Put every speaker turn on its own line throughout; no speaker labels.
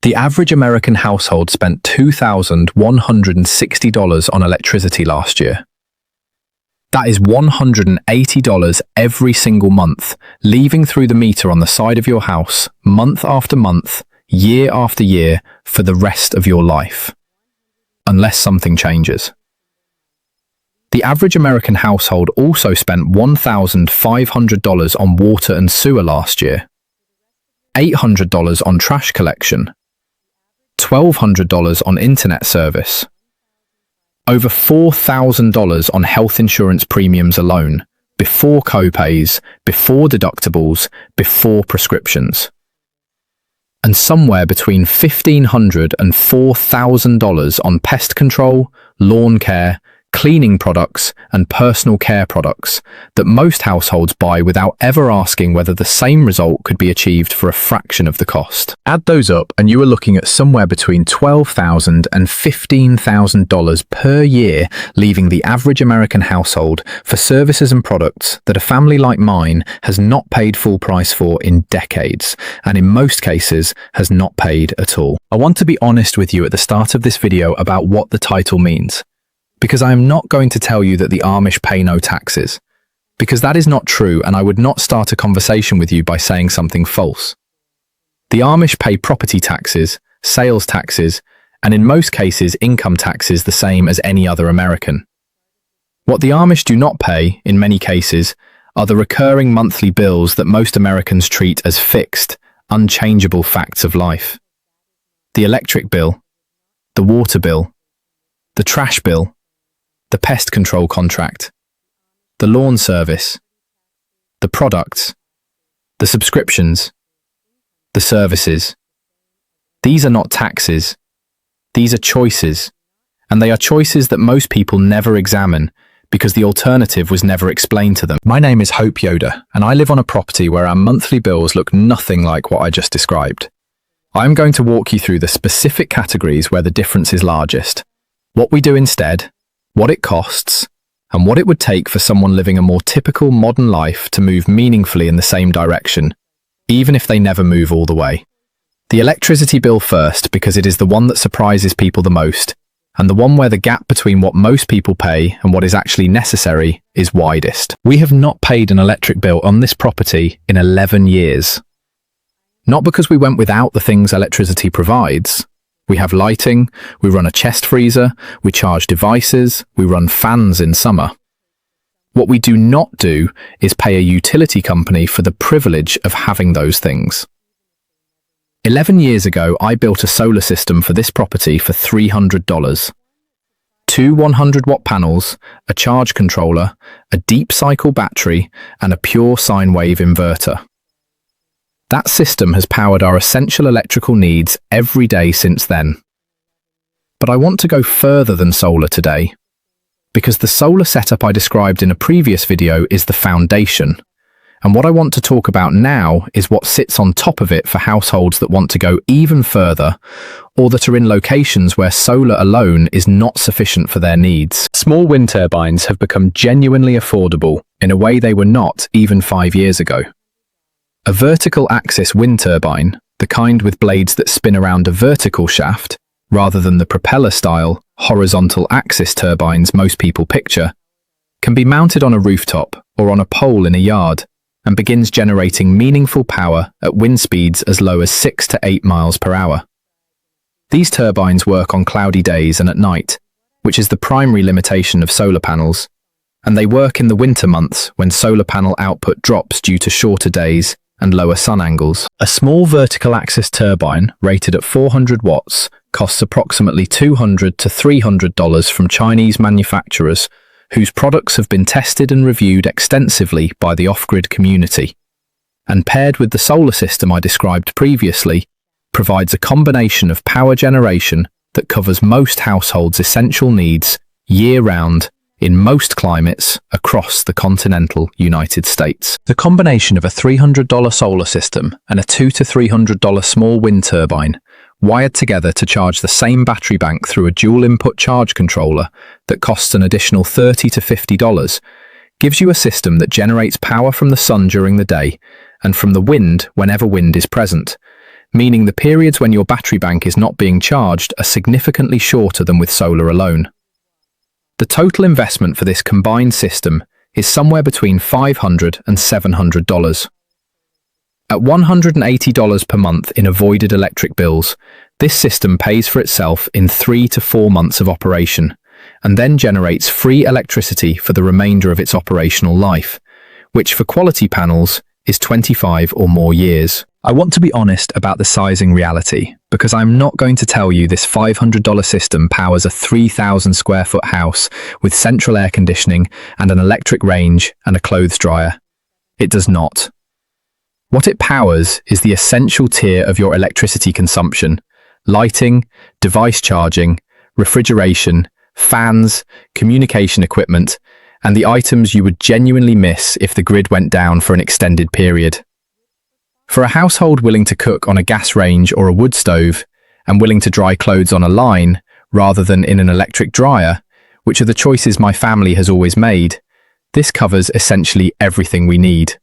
The average American household spent $2,160 on electricity last year. That is $180 every single month, leaving through the meter on the side of your house, month after month, year after year, for the rest of your life. Unless something changes. The average American household also spent $1,500 on water and sewer last year, $800 on trash collection, $1,200 on internet service, over $4,000 on health insurance premiums alone, before copays, before deductibles, before prescriptions, and somewhere between $1,500 and $4,000 on pest control, lawn care, cleaning products, and personal care products that most households buy without ever asking whether the same result could be achieved for a fraction of the cost. Add those up and you are looking at somewhere between $12,000 and $15,000 per year, leaving the average American household for services and products that a family like mine has not paid full price for in decades, and in most cases has not paid at all. I want to be honest with you at the start of this video about what the title means. Because I am not going to tell you that the Amish pay no taxes, because that is not true, and I would not start a conversation with you by saying something false. The Amish pay property taxes, sales taxes, and in most cases income taxes the same as any other American. What the Amish do not pay, in many cases, are the recurring monthly bills that most Americans treat as fixed, unchangeable facts of life. The electric bill, the water bill, the trash bill, the pest control contract, the lawn service, the products, the subscriptions, the services. These are not taxes. These are choices, and they are choices that most people never examine because the alternative was never explained to them. My name is Hope Yoda, and I live on a property where our monthly bills look nothing like what I just described. I'm going to walk you through the specific categories where the difference is largest, what we do instead, what it costs, and what it would take for someone living a more typical modern life to move meaningfully in the same direction, even if they never move all the way. The electricity bill first, because it is the one that surprises people the most, and the one where the gap between what most people pay and what is actually necessary is widest. We have not paid an electric bill on this property in 11 years. Not because we went without the things electricity provides. We have lighting, we run a chest freezer, we charge devices, we run fans in summer. What we do not do is pay a utility company for the privilege of having those things. 11 years ago, I built a solar system for this property for $300. 2 100-watt panels, a charge controller, a deep cycle battery, and a pure sine wave inverter. That system has powered our essential electrical needs every day since then. But I want to go further than solar today, because the solar setup I described in a previous video is the foundation, and what I want to talk about now is what sits on top of it for households that want to go even further, or that are in locations where solar alone is not sufficient for their needs. Small wind turbines have become genuinely affordable in a way they were not even 5 years ago. A vertical axis wind turbine, the kind with blades that spin around a vertical shaft, rather than the propeller-style, horizontal axis turbines most people picture, can be mounted on a rooftop or on a pole in a yard, and begins generating meaningful power at wind speeds as low as 6 to 8 miles per hour. These turbines work on cloudy days and at night, which is the primary limitation of solar panels, and they work in the winter months when solar panel output drops due to shorter days and lower sun angles. A small vertical axis turbine, rated at 400 watts, costs approximately $200 to $300 from Chinese manufacturers whose products have been tested and reviewed extensively by the off-grid community, and paired with the solar system I described previously, provides a combination of power generation that covers most households' essential needs year-round in most climates across the continental United States. The combination of a $300 solar system and a $200 to $300 small wind turbine, wired together to charge the same battery bank through a dual-input charge controller that costs an additional $30 to $50, gives you a system that generates power from the sun during the day and from the wind whenever wind is present, meaning the periods when your battery bank is not being charged are significantly shorter than with solar alone. The total investment for this combined system is somewhere between $500 and $700. At $180 per month in avoided electric bills, this system pays for itself in 3 to 4 months of operation, and then generates free electricity for the remainder of its operational life, which for quality panels is 25 or more years. I want to be honest about the sizing reality, because I'm not going to tell you this $500 system powers a 3,000 square foot house with central air conditioning and an electric range and a clothes dryer. It does not. What it powers is the essential tier of your electricity consumption: lighting, device charging, refrigeration, fans, communication equipment, and the items you would genuinely miss if the grid went down for an extended period. For a household willing to cook on a gas range or a wood stove, and willing to dry clothes on a line rather than in an electric dryer, which are the choices my family has always made, this covers essentially everything we need.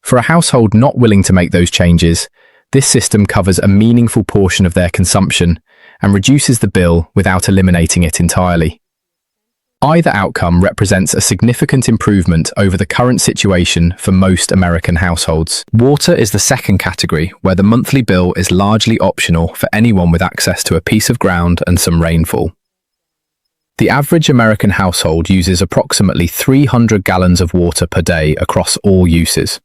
For a household not willing to make those changes, this system covers a meaningful portion of their consumption and reduces the bill without eliminating it entirely. Either outcome represents a significant improvement over the current situation for most American households. Water is the second category, where the monthly bill is largely optional for anyone with access to a piece of ground and some rainfall. The average American household uses approximately 300 gallons of water per day across all uses.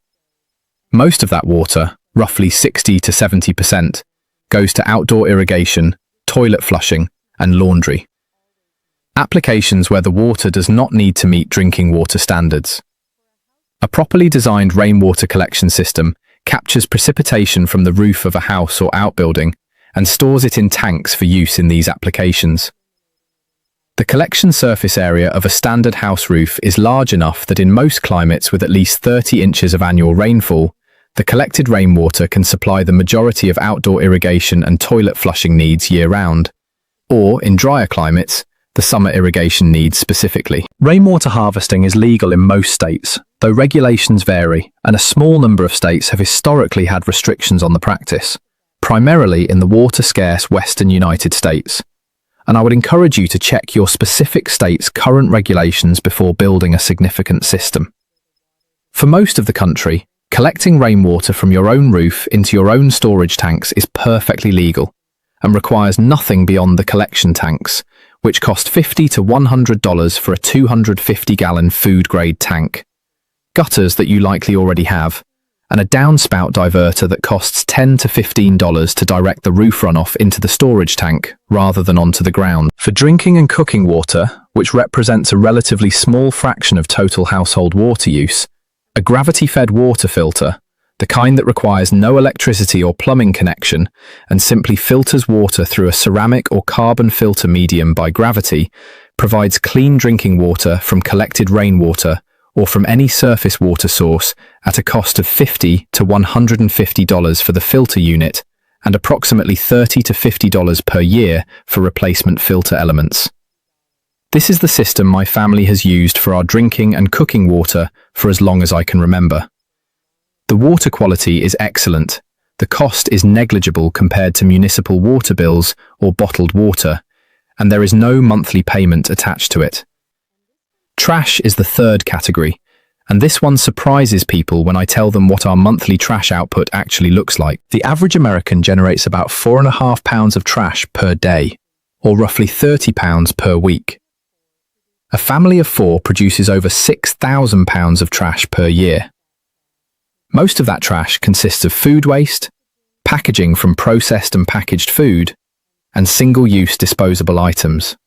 Most of that water, roughly 60 to 70%, goes to outdoor irrigation, toilet flushing, and laundry. Applications where the water does not need to meet drinking water standards. A properly designed rainwater collection system captures precipitation from the roof of a house or outbuilding and stores it in tanks for use in these applications. The collection surface area of a standard house roof is large enough that in most climates with at least 30 inches of annual rainfall, the collected rainwater can supply the majority of outdoor irrigation and toilet flushing needs year-round, or, in drier climates, the summer irrigation needs specifically. Rainwater harvesting is legal in most states, though regulations vary, and a small number of states have historically had restrictions on the practice, primarily in the water-scarce western United States. And I would encourage you to check your specific state's current regulations before building a significant system. For most of the country, collecting rainwater from your own roof into your own storage tanks is perfectly legal and requires nothing beyond the collection tanks, which cost $50 to $100 for a 250-gallon food-grade tank, gutters that you likely already have, and a downspout diverter that costs $10 to $15 to direct the roof runoff into the storage tank rather than onto the ground. For drinking and cooking water, which represents a relatively small fraction of total household water use, a gravity-fed water filter, the kind that requires no electricity or plumbing connection and simply filters water through a ceramic or carbon filter medium by gravity, provides clean drinking water from collected rainwater or from any surface water source at a cost of $50 to $150 for the filter unit and approximately $30 to $50 per year for replacement filter elements. This is the system my family has used for our drinking and cooking water for as long as I can remember. The water quality is excellent. The cost is negligible compared to municipal water bills or bottled water, and there is no monthly payment attached to it. Trash is the third category, and this one surprises people when I tell them what our monthly trash output actually looks like. The average American generates about 4.5 pounds of trash per day, or roughly 30 pounds per week. A family of 4 produces over 6,000 pounds of trash per year. Most of that trash consists of food waste, packaging from processed and packaged food, and single-use disposable items.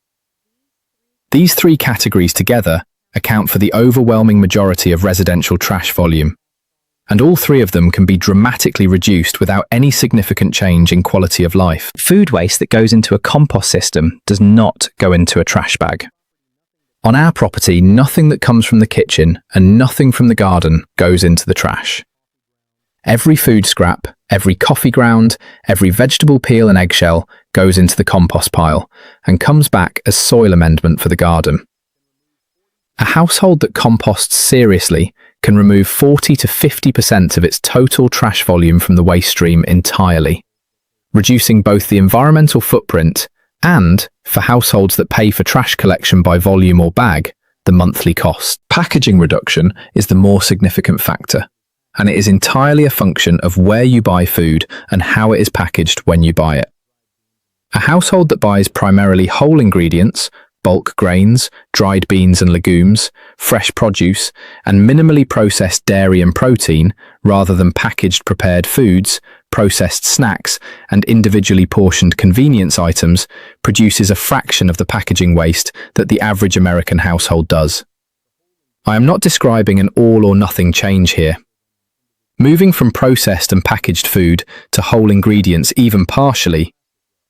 These 3 categories together account for the overwhelming majority of residential trash volume, and all 3 of them can be dramatically reduced without any significant change in quality of life.
Food waste that goes into a compost system does not go into a trash bag.
On our property, nothing that comes from the kitchen and nothing from the garden goes into the trash. Every food scrap, every coffee ground, every vegetable peel and eggshell goes into the compost pile and comes back as soil amendment for the garden. A household that composts seriously can remove 40 to 50% of its total trash volume from the waste stream entirely. reducing both the environmental footprint and, for households that pay for trash collection by volume or bag, the monthly cost. Packaging reduction is the more significant factor, and it is entirely a function of where you buy food and how it is packaged when you buy it. A household that buys primarily whole ingredients, bulk grains, dried beans and legumes, fresh produce, and minimally processed dairy and protein, rather than packaged prepared foods, processed snacks, and individually portioned convenience items, produces a fraction of the packaging waste that the average American household does. I am not describing an all-or-nothing change here. Moving from processed and packaged food to whole ingredients even partially,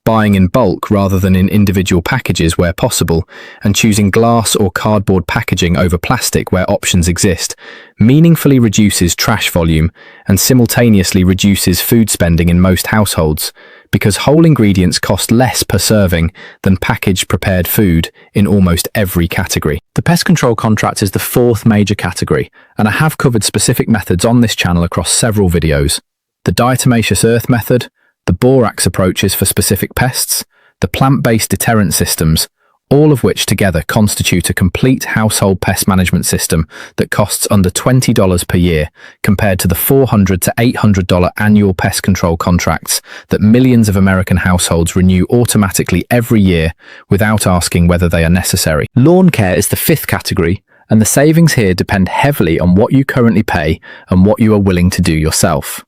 buying in bulk rather than in individual packages where possible, and choosing glass or cardboard packaging over plastic where options exist, meaningfully reduces trash volume and simultaneously reduces food spending in most households, because whole ingredients cost less per serving than packaged prepared food in almost every category. The pest control contract is the fourth major category, and I have covered specific methods on this channel across several videos. The diatomaceous earth method, the borax approaches for specific pests, the plant-based deterrent systems, all of which together constitute a complete household pest management system that costs under $20 per year compared to the $400 to $800 annual pest control contracts that millions of American households renew automatically every year without asking whether they are necessary. Lawn care is the fifth category, and the savings here depend heavily on what you currently pay and what you are willing to do yourself.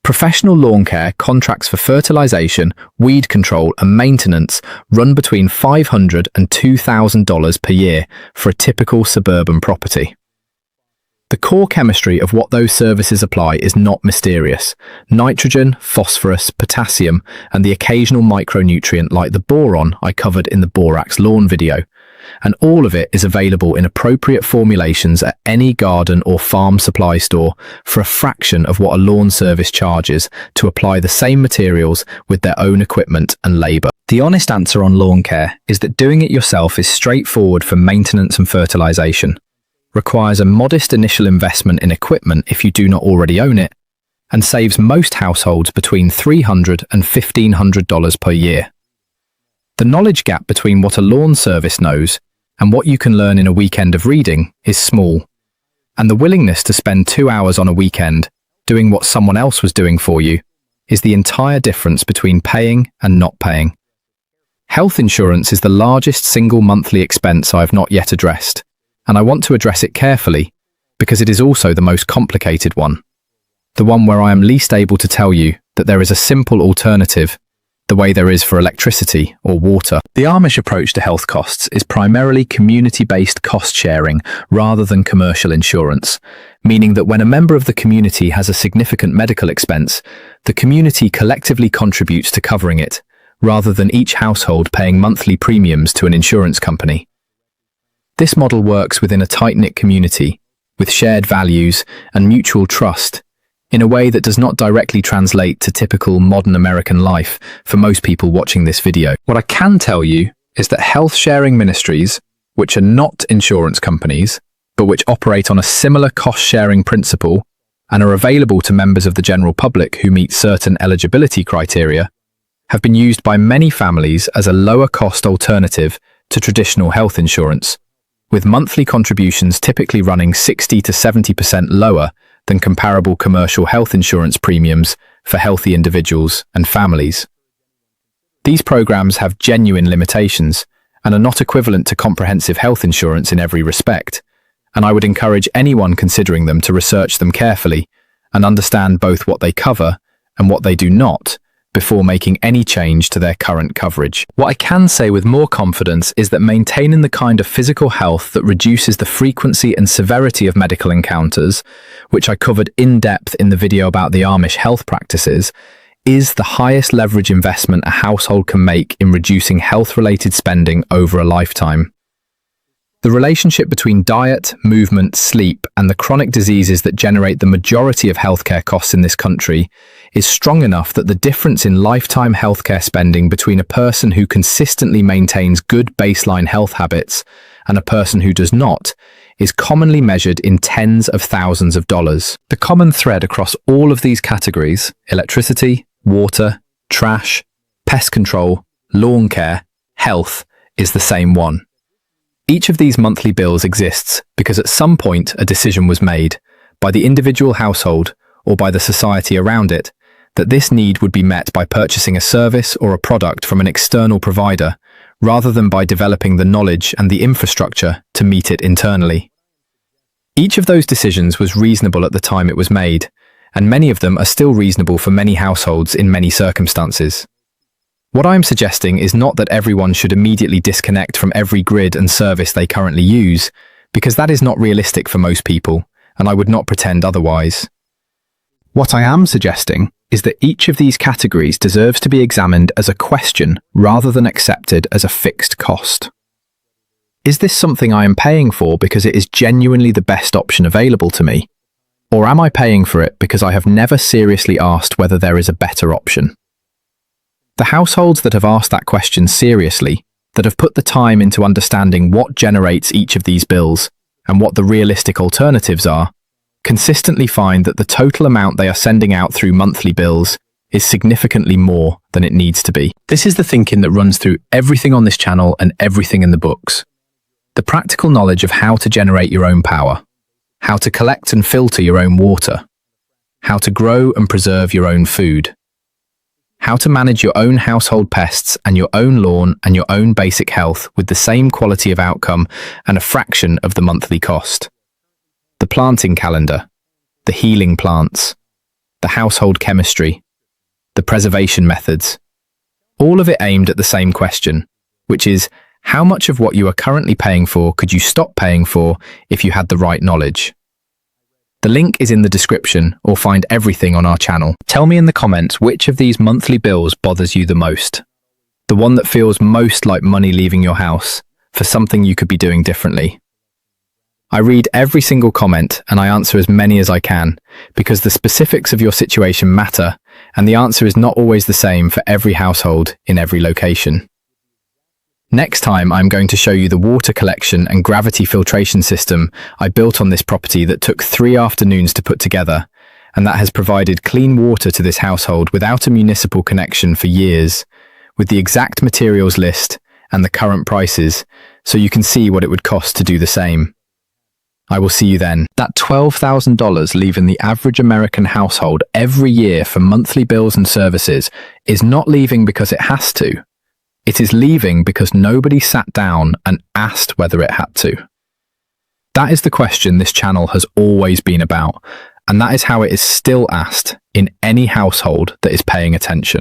Professional lawn care contracts for fertilization, weed control and maintenance run between $500 and $2,000 per year for a typical suburban property. The core chemistry of what those services apply is not mysterious. Nitrogen, phosphorus, potassium, and the occasional micronutrient like the boron I covered in the borax lawn video. And all of it is available in appropriate formulations at any garden or farm supply store for a fraction of what a lawn service charges to apply the same materials with their own equipment and labour. The honest answer on lawn care is that doing it yourself is straightforward for maintenance and fertilization, requires a modest initial investment in equipment if you do not already own it, and saves most households between $300 and $1,500 per year. The knowledge gap between what a lawn service knows and what you can learn in a weekend of reading is small, and the willingness to spend 2 hours on a weekend doing what someone else was doing for you is the entire difference between paying and not paying. Health insurance is the largest single monthly expense I have not yet addressed, and I want to address it carefully because it is also the most complicated one, the one where I am least able to tell you that there is a simple alternative, the way there is for electricity or water. The Amish approach to health costs is primarily community-based cost sharing rather than commercial insurance, meaning that when a member of the community has a significant medical expense, the community collectively contributes to covering it, rather than each household paying monthly premiums to an insurance company. This model works within a tight-knit community, with shared values and mutual trust, in a way that does not directly translate to typical modern American life for most people watching this video. What I can tell you is that health sharing ministries, which are not insurance companies, but which operate on a similar cost-sharing principle and are available to members of the general public who meet certain eligibility criteria, have been used by many families as a lower-cost alternative to traditional health insurance, with monthly contributions typically running 60 to 70% lower than comparable commercial health insurance premiums for healthy individuals and families. These programs have genuine limitations and are not equivalent to comprehensive health insurance in every respect, and I would encourage anyone considering them to research them carefully and understand both what they cover and what they do not before making any change to their current coverage. What I can say with more confidence is that maintaining the kind of physical health that reduces the frequency and severity of medical encounters, which I covered in depth in the video about the Amish health practices, is the highest leverage investment a household can make in reducing health-related spending over a lifetime. The relationship between diet, movement, sleep, and the chronic diseases that generate the majority of healthcare costs in this country is strong enough that the difference in lifetime healthcare spending between a person who consistently maintains good baseline health habits and a person who does not is commonly measured in tens of thousands of dollars. The common thread across all of these categories, electricity, water, trash, pest control, lawn care, health is the same one. Each of these monthly bills exists because at some point a decision was made by the individual household or by the society around it that this need would be met by purchasing a service or a product from an external provider rather than by developing the knowledge and the infrastructure to meet it internally. Each of those decisions was reasonable at the time it was made, and many of them are still reasonable for many households in many circumstances. What I am suggesting is not that everyone should immediately disconnect from every grid and service they currently use, because that is not realistic for most people, and I would not pretend otherwise. What I am suggesting is that each of these categories deserves to be examined as a question rather than accepted as a fixed cost. Is this something I am paying for because it is genuinely the best option available to me? Or am I paying for it because I have never seriously asked whether there is a better option? The households that have asked that question seriously, that have put the time into understanding what generates each of these bills and what the realistic alternatives are, consistently find that the total amount they are sending out through monthly bills is significantly more than it needs to be. This is the thinking that runs through everything on this channel and everything in the books. The practical knowledge of how to generate your own power, how to collect and filter your own water, how to grow and preserve your own food, how to manage your own household pests and your own lawn and your own basic health with the same quality of outcome and a fraction of the monthly cost. The planting calendar, the healing plants, the household chemistry, the preservation methods, all of it aimed at the same question, which is, how much of what you are currently paying for could you stop paying for if you had the right knowledge? The link is in the description, or find everything on our channel. Tell me in the comments which of these monthly bills bothers you the most. The one that feels most like money leaving your house for something you could be doing differently. I read every single comment and I answer as many as I can because the specifics of your situation matter and the answer is not always the same for every household in every location. Next time, I'm going to show you the water collection and gravity filtration system I built on this property that took 3 afternoons to put together, and that has provided clean water to this household without a municipal connection for years, with the exact materials list and the current prices, so you can see what it would cost to do the same. I will see you then. That $12,000 leaving the average American household every year for monthly bills and services is not leaving because it has to. It is leaving because nobody sat down and asked whether it had to. That is the question this channel has always been about, and that is how it is still asked in any household that is paying attention.